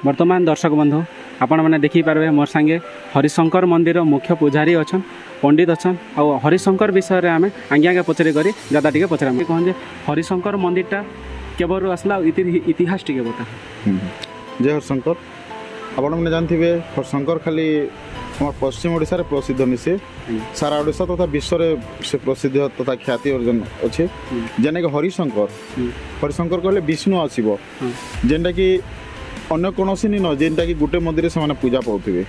वर्तमान दर्शक बंधु आपण मैंने देखिपारे मोर सांगे हरिशंकर मंदिर मुख्य पुजारी अच्छा पंडित अच्छा आ हरिशंकर विषय आम आगे आगे पचरे कर ज्यादा टे पचरा कहूँ हरिशंकर मंदिरटा केवल आसला इतिहास टे बता। जय हरिशंकर आपण मैंने जानते हरिशंकर खाली हमार पश्चिम ओडिशा रे प्रसिद्ध निसे सारा ओडिशा तथा विश्व से प्रसिद्ध तथा ख्याति अर्जन अच्छे जेने कि हरिशंकर कहले विष्णु आ शिव जेनटा कि अन्य कौन न जेनटा कि गोटे मंदिर से पूजा पाऊे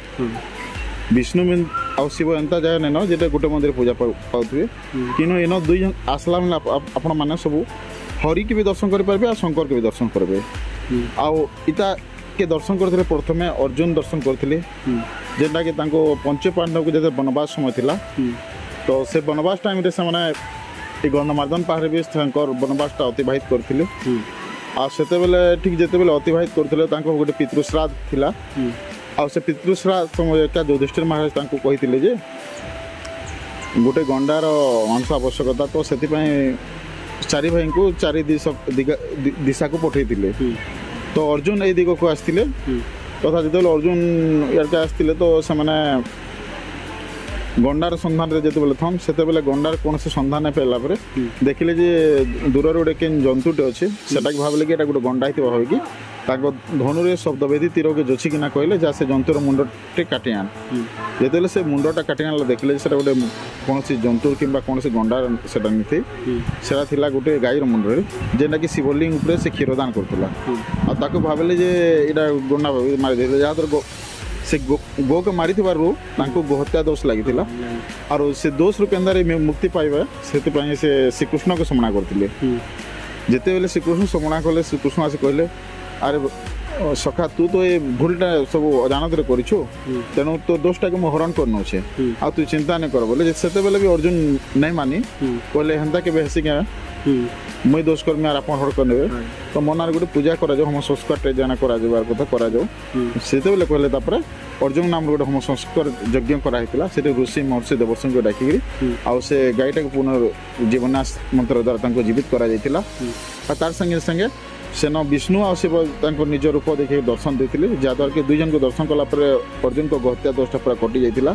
विष्णु आ शिव एंता जगह नहीं न जेटा गोटे मंदिर पूजा पाऊे कि इन दुई जन आसला आपण मैंने सब हरि के भी दर्शन करेंगे और शंकर के भी दर्शन करेंगे आईटा के दर्शन करते प्रथमे अर्जुन दर्शन करते जेनटा कि पंच पांडव को जैसे वनवास समय थिला तो से वनवास टाइम रे से गंधमार्दन पहाड़ भी वनवासटा अतिबाहित करते आते बेले ठीक जिते बेले अतिबाहित करते गोटे पितृश्राद्ध थिला आ से पितृश्राद्ध समय क्या युधिष्ठिर महाराज कहते जे गोटे गंडार मांस आवश्यकता तो से चारि भाई को चारि दिशा को पठे तो अर्जुन ए दिग को आसते तथा जो अर्जुन यार आसते तो से गंडार संधान जिते बेले थम से गंडार कौन से संधान नहीं पाइला देखिले जे दूर गोटे के जंतुटे अच्छे से भाविले कि गोटे गंडा ही भाविकी धनुरे शब्दवेदी तीर के जोचिकिना कहले जा से जंतुर मुंडटे काटी आन जिते से मुंडटा काटी आन देखिले से गोटे कौन जंतु कि कौन गंडार से नहीं गोटे गाईर मुंडे जेनटा कि शिवलिंग उपरे से क्षीरदान करता भाविले जे इटा गंडा मारी जहाँद्वारा से गो के मारी गोहत्या दोष लगी और से दोष रु केन्द्र मुक्ति पाइबा से श्रीकृष्ण को समणा करते जिते बेले श्रीकृष्ण समणा कले श्रीकृष्ण आसी कहले अरे सखा तू तो ये भूलटा सब अजानत करू तेणु तो दोषटा के हरण कर नौचे आ तू चिंता नहीं कर बोले से भी अर्जुन नहीं मानी कहले हेन्ता के हेसी क्या मुई दोष कर्मी आप हर करे तो मनार गोटे पूजा करा हम संस्कार जाना करा कथा करा से कहले अर्जुन नाम गोटे हम संस्कार यज्ञ कराई से ऋषि महर्षि देवर्षि को डाकिकी आउ से गाईटा को पुनर्जीवनाश मंत्र द्वारा जीवित करा तार संगे संगे सेन विष्णु आ शिव निज रूप देखिए दर्शन देते जहाँद्वारा कि दुई जन को दर्शन कलापर अर्जुन को गहत्या दोषटा पूरा कटि जाता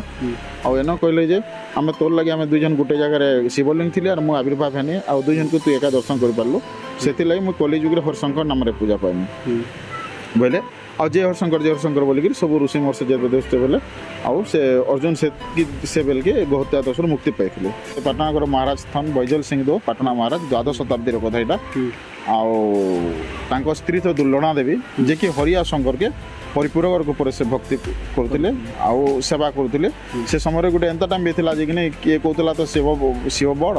आन कहले जे आम तोर लगे आम दुई जन गोटे जगह शिवलिंग थी और मुझे आविर्भाव हेनी आ दुई जन को तू एका दर्शन कर पार्लु से मुझे कलिजुग हरिशंकर नाम पूजा पाइनी बोले आ जय हरिशंकर बोलिक सब ऋषि महर्षि जब बोले आउ से अर्जुन से बेल के गहत्या दोष मुक्ति पाई पाटनागर महाराज स्थान बैजल सिंह दो पाटना महाराज द्वादश शताब्दी कथा यहाँ स्त्री तो दुर्लना देवी जे कि हरिया शंकर के परिपूरक रूप से भक्ति करते आउ सेवा करते से समय गोटे एंता टाइम भी था जे कि किए कहला तो शिव बड़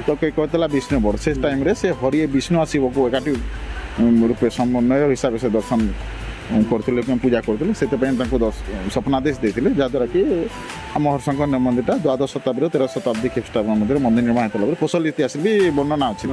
तो किए कहला विष्णु बड़ से टाइम रे से हरि विष्णु आ शिव को एकाठी रूपे समन्वय हिसाब से दर्शन करते पूजा करते से स्वप्नादेश देते जहाँद्वारा कि आम हरिशंकर मंदिरटा द्वादश शताब्दी 13 शताब्दी ख्रीष्टाब्द मंदिर निर्माण होता कोशल इतिहास भी वर्णना अच्छी।